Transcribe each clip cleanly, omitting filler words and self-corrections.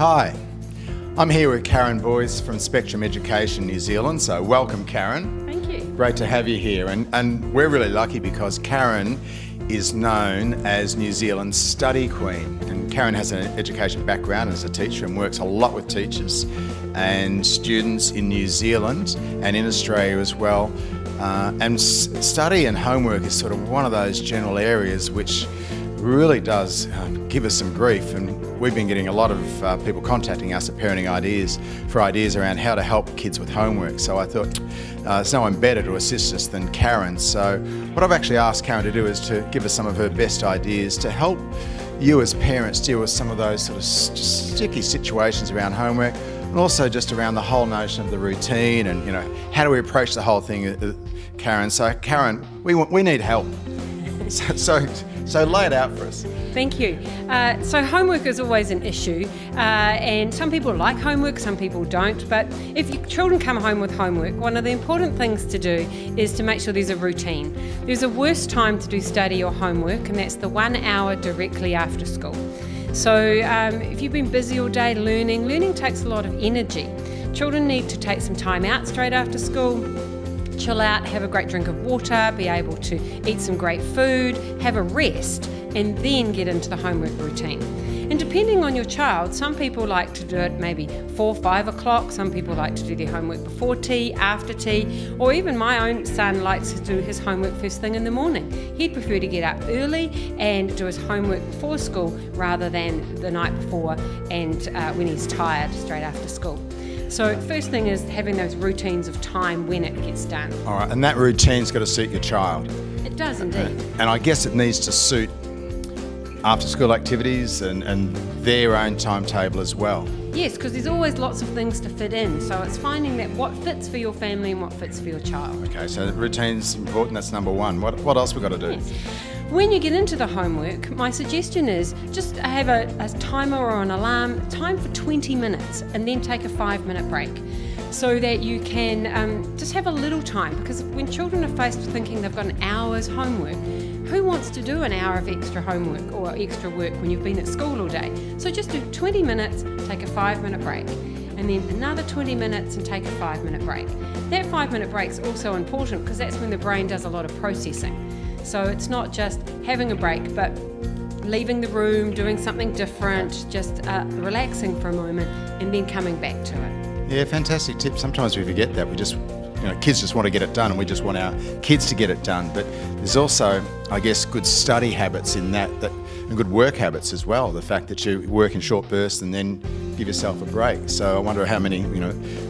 Hi, I'm here with Karen Boyce from Spectrum Education New Zealand, so welcome Karen. Thank you. Great to have you here, and we're really lucky because Karen is known as New Zealand's study queen, and Karen has an education background as a teacher and works a lot with teachers and students in New Zealand and in Australia as well. Study and homework is sort of one of those general areas which really does give us some grief, and we've been getting a lot of people contacting us at Parentingideas for ideas around how to help kids with homework. So I thought there's no one better to assist us than Karen. So what I've actually asked Karen to do is to give us some of her best ideas to help you as parents deal with some of those sort of sticky situations around homework, and also just around the whole notion of the routine and, how do we approach the whole thing, Karen. So Karen, we need help. So lay it out for us. Thank you. So homework is always an issue, and some people like homework, some people don't. But if your children come home with homework, one of the important things to do is to make sure there's a routine. There's a worse time to do study or homework, and that's the 1 hour directly after school. So if you've been busy all day learning takes a lot of energy. Children need to take some time out straight after school, chill out, have a great drink of water, be able to eat some great food, have a rest, and then get into the homework routine. And depending on your child, some people like to do it maybe 4, 5 o'clock, some people like to do their homework before tea, after tea, or even my own son likes to do his homework first thing in the morning. He'd prefer to get up early and do his homework before school rather than the night before and when he's tired straight after school. So first thing is having those routines of time when it gets done. All right, and that routine's got to suit your child. It does indeed. And I guess it needs to suit after school activities and their own timetable as well. Yes, because there's always lots of things to fit in. So it's finding that what fits for your family and what fits for your child. Okay, so the routine's important, that's number one. What else we got to do? Yes. When you get into the homework, my suggestion is just have a timer or an alarm, time for 20 minutes, and then take a 5-minute break so that you can just have a little time, because when children are faced with thinking they've got an hour's homework, who wants to do an hour of extra homework or extra work when you've been at school all day? So just do 20 minutes, take a 5-minute break, and then another 20 minutes and take a 5-minute break. That 5-minute break is also important because that's when the brain does a lot of processing. So it's not just having a break, but leaving the room, doing something different, just relaxing for a moment and then coming back to it. Yeah, fantastic tip. Sometimes we forget that. We just, kids just want to get it done and we just want our kids to get it done. But there's also, I guess, good study habits in that and good work habits as well. The fact that you work in short bursts and then give yourself a break. So I wonder how many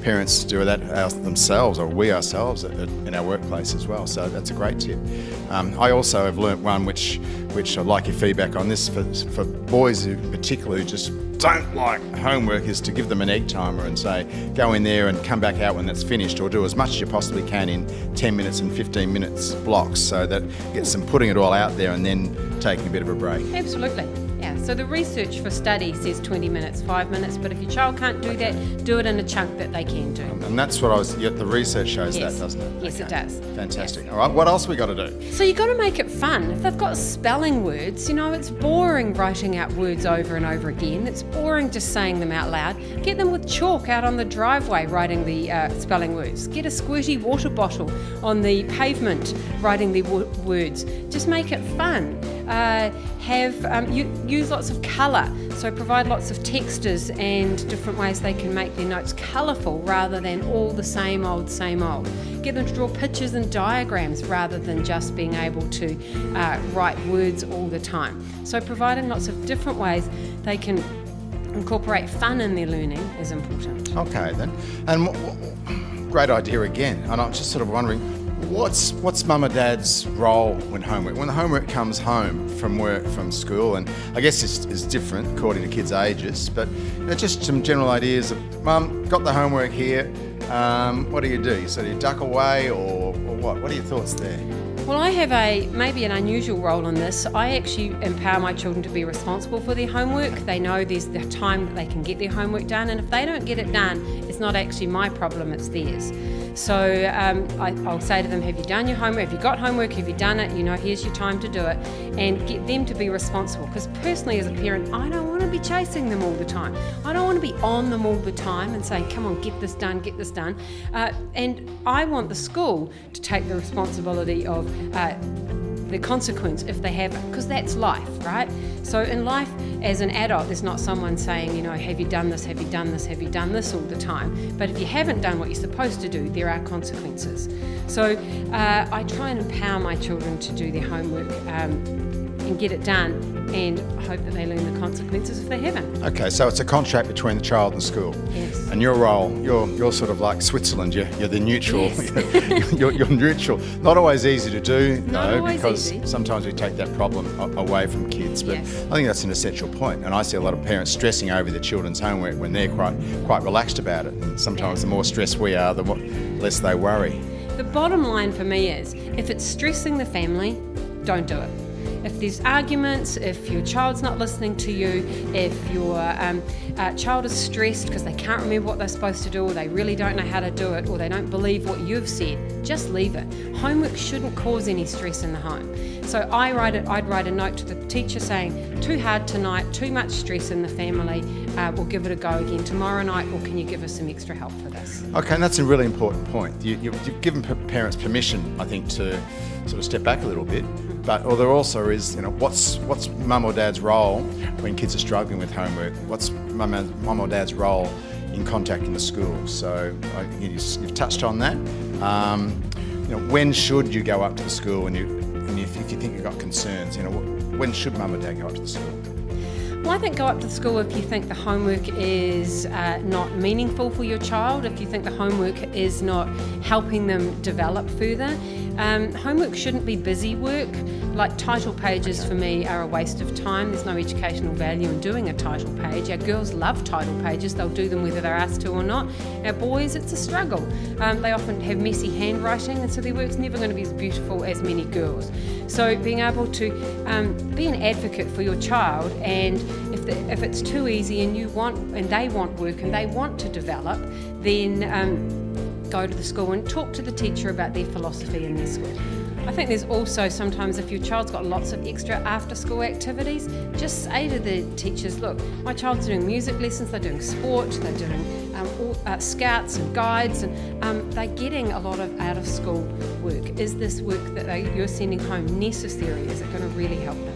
parents do that themselves, or we ourselves in our workplace as well. So that's a great tip. I also have learnt one which I'd like your feedback on this for boys who particularly just don't like homework, is to give them an egg timer and say go in there and come back out when that's finished, or do as much as you possibly can in 10 minutes and 15 minutes blocks, so that gets them putting it all out there and then taking a bit of a break. Absolutely. Yeah, so the research for study says 20 minutes, 5 minutes, but if your child can't do that, do it in a chunk that they can do. And that's what the research shows that, doesn't it? Yes, okay. It does. Fantastic. Yes. All right, what else we got to do? So you've got to make it fun. If they've got spelling words, it's boring writing out words over and over again. It's boring just saying them out loud. Get them with chalk out on the driveway writing the spelling words. Get a squirty water bottle on the pavement writing the words. Just make it fun. Use lots of colour, so provide lots of textures and different ways they can make their notes colourful rather than all the same old. Get them to draw pictures and diagrams rather than just being able to write words all the time. So providing lots of different ways they can incorporate fun in their learning is important. Okay then, and great idea again. And I'm just sort of wondering, what's mum and dad's role when the homework comes home from school? And I guess this is different according to kids' ages, but just some general ideas of, Mum, got the homework here, what do you do? So do you duck away or what? What are your thoughts there? Well, I have maybe an unusual role in this. I actually empower my children to be responsible for their homework. They know there's the time that they can get their homework done, and if they don't get it done, it's not actually my problem, it's theirs. So I'll say to them, have you done your homework? Have you got homework? Have you done it? Here's your time to do it, and get them to be responsible. Because personally, as a parent, I don't want to be chasing them all the time. I don't want to be on them all the time and saying, come on, get this done, get this done. And I want the school to take the responsibility of the consequence if they haven't, because that's life, right? So in life, as an adult, there's not someone saying, have you done this, have you done this, have you done this all the time. But if you haven't done what you're supposed to do, there are consequences. So I try and empower my children to do their homework and get it done, and hope that they learn the consequences if they haven't. Okay, so it's a contract between the child and the school. Yes. And your role, you're sort of like Switzerland. You're the neutral. Yes. you're neutral. Not always easy to do, though, because easy. sometimes we take that problem away from kids. But Yes. I think that's an essential point. And I see a lot of parents stressing over their children's homework when they're quite relaxed about it. And sometimes the more stressed we are, the less they worry. The bottom line for me is, if it's stressing the family, don't do it. If there's arguments, if your child's not listening to you, if your child is stressed because they can't remember what they're supposed to do, or they really don't know how to do it, or they don't believe what you've said, just leave it. Homework shouldn't cause any stress in the home. So I'd write a note to the teacher saying, too hard tonight, too much stress in the family, we'll give it a go again tomorrow night, or can you give us some extra help for this? Okay, and that's a really important point. You've given parents permission, I think, to sort of step back a little bit. But there also is, what's mum or dad's role when kids are struggling with homework? What's mum or dad's role in contacting the school? So you've touched on that. When should you go up to the school, and if you think you've got concerns? When should mum or dad go up to the school? Well, I think go up to the school if you think the homework is not meaningful for your child, if you think the homework is not helping them develop further. Homework shouldn't be busy work. Like title pages for me are a waste of time. There's no educational value in doing a title page. Our girls love title pages. They'll do them whether they're asked to or not. Our boys, it's a struggle. They often have messy handwriting, and so their work's never going to be as beautiful as many girls. So being able to be an advocate for your child, and if it's too easy and they want work and they want to develop, then go to the school and talk to the teacher about their philosophy in their school. I think there's also sometimes, if your child's got lots of extra after school activities, just say to the teachers, look, my child's doing music lessons, they're doing sport, they're doing scouts and guides, and they're getting a lot of out of school work. Is this work that you're sending home necessary? Is it going to really help them?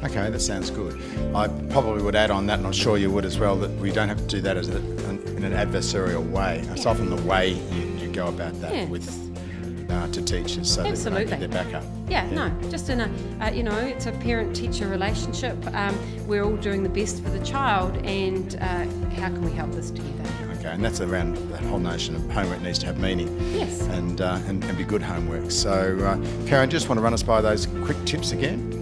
Okay, that sounds good. I probably would add on that, and I'm sure you would as well, that we don't have to do that in an adversarial way. It's often the way you go about that to teachers, so Absolutely. that they back up. No, just in it's a parent-teacher relationship. We're all doing the best for the child, and how can we help this together? Okay, and that's around that whole notion of homework needs to have meaning. Yes. And be good homework. So, Karen, just want to run us by those quick tips again.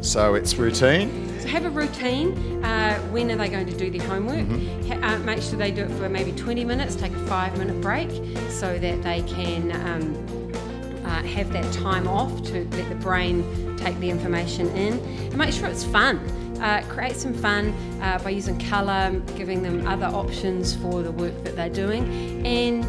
So it's routine. So have a routine. When are they going to do their homework? Make sure they do it for maybe 20 minutes, take a 5-minute break so that they can have that time off to let the brain take the information in. And make sure it's fun. Create some fun by using colour, giving them other options for the work that they're doing. And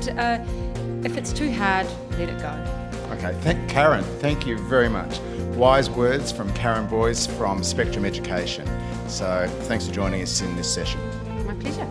if it's too hard, let it go. Okay, Karen, thank you very much. Wise words from Karen Boyce from Spectrum Education. So thanks for joining us in this session. My pleasure.